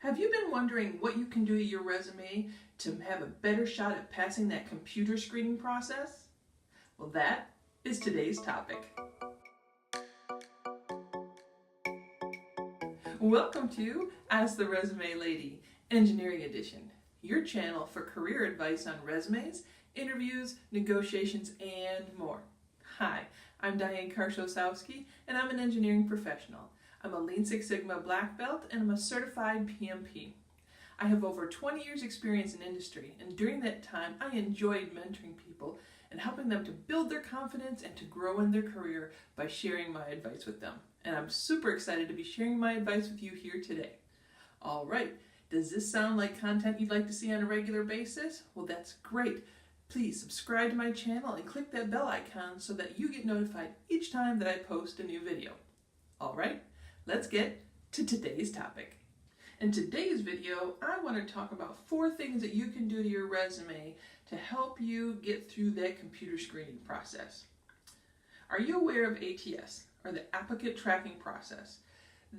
Have you been wondering what you can do to your resume to have a better shot at passing that computer screening process? Well, that is today's topic. Welcome to Ask the Resume Lady, Engineering Edition, your channel for career advice on resumes, interviews, negotiations, and more. Hi, I'm Diane Karszosowski, and I'm an engineering professional. I'm a Lean Six Sigma black belt, and I'm a certified PMP. I have over 20 years experience in industry, and during that time, I enjoyed mentoring people and helping them to build their confidence and to grow in their career by sharing my advice with them. And I'm super excited to be sharing my advice with you here today. All right, does this sound like content you'd like to see on a regular basis? Well, that's great. Please subscribe to my channel and click that bell icon so that you get notified each time that I post a new video. All right, let's get to today's topic. In today's video, I want to talk about 4 things that you can do to your resume to help you get through that computer screening process. Are you aware of ATS, or the Applicant Tracking Process?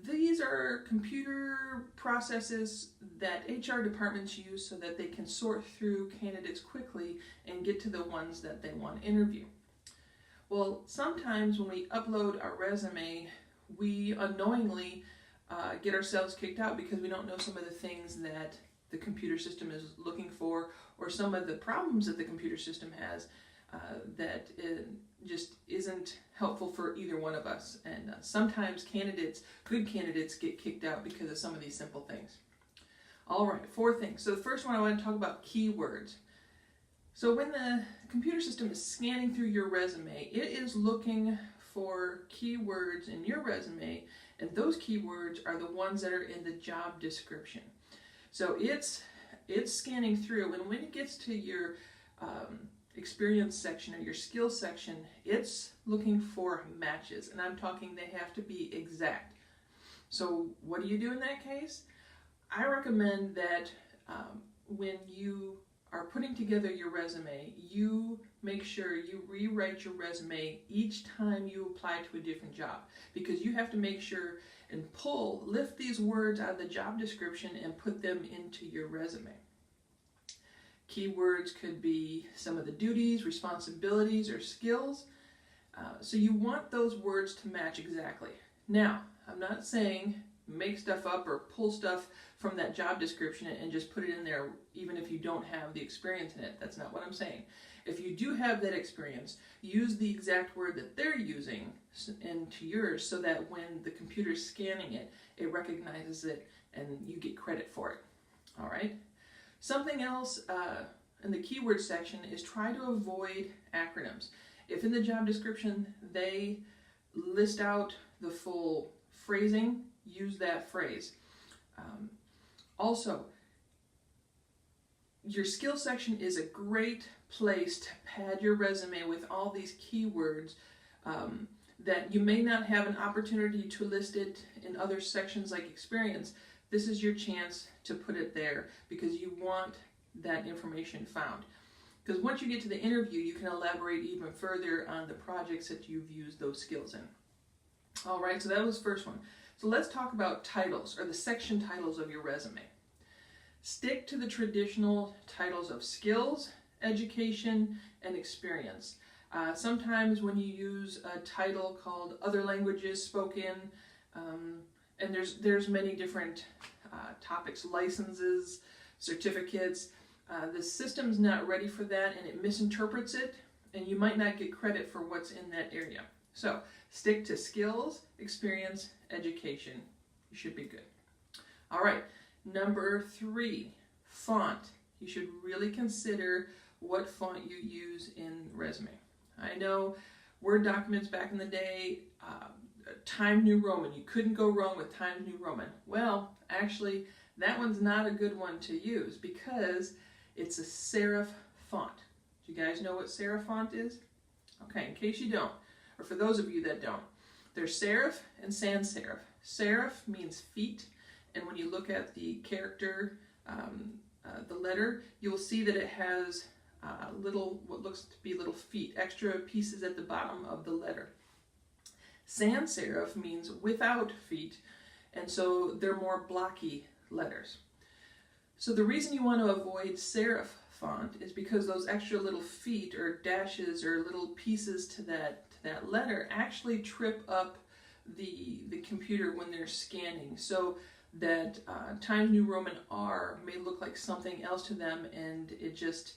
These are computer processes that HR departments use so that they can sort through candidates quickly and get to the ones that they want to interview. Well, sometimes when we upload our resume, we unknowingly get ourselves kicked out because we don't know some of the things that the computer system is looking for, or some of the problems that the computer system has that it just isn't helpful for either one of us. And sometimes good candidates get kicked out because of some of these simple things. All right, 4 things. So the first one, I want to talk about keywords. So when the computer system is scanning through your resume, it is looking for keywords in your resume, and those keywords are the ones that are in the job description. So it's scanning through, and when it gets to your experience section or your skills section, it's looking for matches, and I'm talking they have to be exact. So what do you do in that case? I recommend that when you are putting together your resume, you make sure you rewrite your resume each time you apply to a different job, because you have to make sure and lift these words out of the job description and put them into your resume. Keywords could be some of the duties, responsibilities, or skills. So you want those words to match exactly. Now, I'm not saying make stuff up or pull stuff from that job description and just put it in there even if you don't have the experience in it. That's not what I'm saying. If you do have that experience, use the exact word that they're using into yours so that when the computer's scanning it, it recognizes it and you get credit for it. All right? Something else in the keyword section is try to avoid acronyms. If in the job description they list out the full phrasing, use that phrase. Also, your skill section is a great place to pad your resume with all these keywords that you may not have an opportunity to list it in other sections like experience. This is your chance to put it there because you want that information found. Because once you get to the interview, you can elaborate even further on the projects that you've used those skills in. All right, so that was the first one. So let's talk about titles, or the section titles of your resume. Stick to the traditional titles of skills, education, and experience. Sometimes when you use a title called other languages spoken, and there's many different topics, licenses, certificates, the system's not ready for that and it misinterprets it, and you might not get credit for what's in that area. So stick to skills, experience, education. You should be good. All right, number 3, font. You should really consider what font you use in resume. I know Word documents back in the day, Times New Roman. You couldn't go wrong with Times New Roman. Well, actually, that one's not a good one to use because it's a serif font. Do you guys know what serif font is? Okay, in case you don't, or for those of you that don't, there's serif and sans serif. Serif means feet, and when you look at the character, the letter, you'll see that it has what looks to be little feet, extra pieces at the bottom of the letter. Sans serif means without feet, and so they're more blocky letters. So the reason you want to avoid serif font is because those extra little feet or dashes or little pieces to that letter actually trip up the computer when they're scanning. So that Times New Roman R may look like something else to them, and it just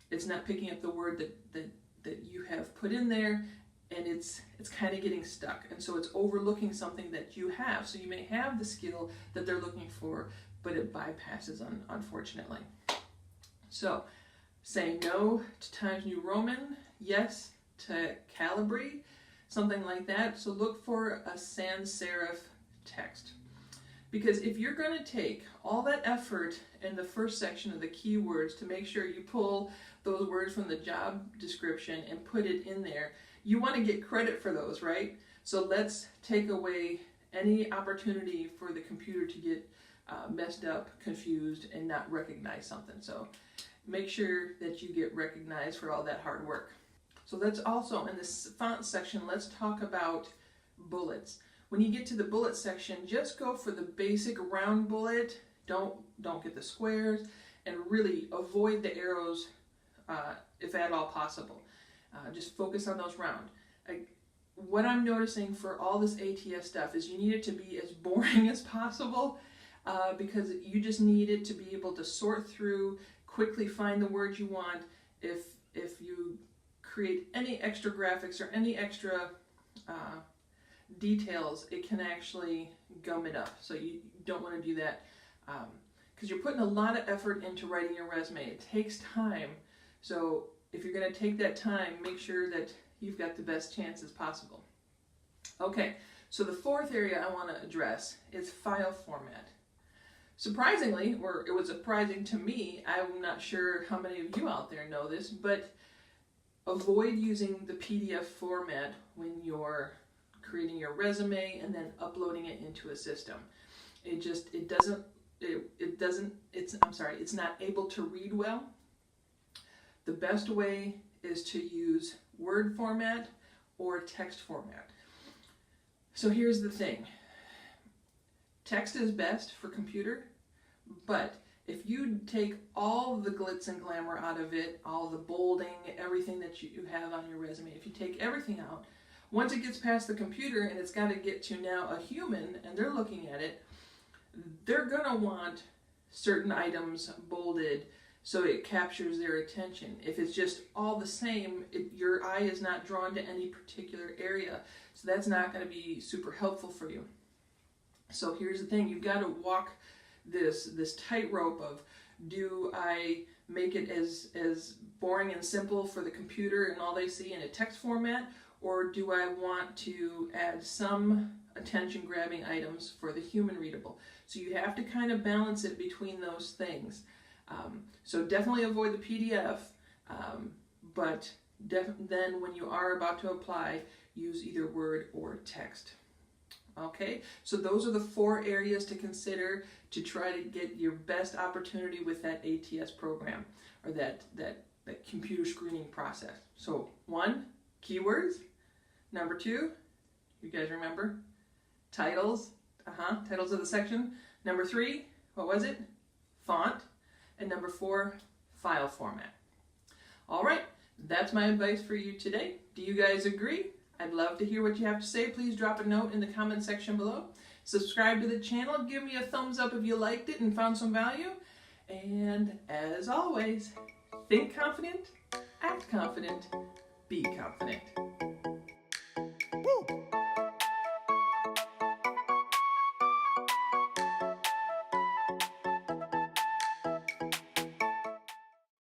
it's not picking up the word that you have put in there, and it's kind of getting stuck, and so it's overlooking something that you have. So you may have the skill that they're looking for, but it bypasses, unfortunately. So say no to Times New Roman, yes to Calibri, something like that. So look for a sans serif text. Because if you're going to take all that effort in the first section of the keywords to make sure you pull those words from the job description and put it in there, you want to get credit for those, right? So let's take away any opportunity for the computer to get messed up, confused, and not recognize something. So make sure that you get recognized for all that hard work. So let's also, in this font section, let's talk about bullets. When you get to the bullet section, just go for the basic round bullet. Don't get the squares, and really avoid the arrows if at all possible. Just focus on those round. What I'm noticing for all this ATS stuff is you need it to be as boring as possible, because you just need it to be able to sort through, quickly find the words you want. If you create any extra graphics or any extra details, it can actually gum it up. So you don't want to do that, because you're putting a lot of effort into writing your resume. It takes time. So if you're going to take that time, make sure that you've got the best chances possible. Okay, so the fourth area I want to address is file format. Surprisingly, or it was surprising to me, I'm not sure how many of you out there know this, but avoid using the PDF format when you're creating your resume and then uploading it into a system. It's not able to read well. The best way is to use Word format or text format. So here's the thing. Text is best for computer, but if you take all the glitz and glamour out of it, all the bolding, everything that you have on your resume, if you take everything out, once it gets past the computer and it's got to get to now a human and they're looking at it, they're going to want certain items bolded so it captures their attention. If it's just all the same, your eye is not drawn to any particular area, so that's not going to be super helpful for you. So here's the thing, you've got to walk this tightrope of, do I make it as boring and simple for the computer and all they see in a text format, or do I want to add some attention-grabbing items for the human readable? So you have to kind of balance it between those things. So definitely avoid the PDF, but then when you are about to apply, use either Word or text. Okay, so those are the 4 areas to consider to try to get your best opportunity with that ATS program, or that computer screening process. So 1, keywords. Number 2, you guys remember? Titles. Titles of the section. Number 3, what was it? Font. And number 4, file format. All right, that's my advice for you today. Do you guys agree? I'd love to hear what you have to say. Please drop a note in the comment section below. Subscribe to the channel. Give me a thumbs up if you liked it and found some value. And as always, think confident, act confident, be confident.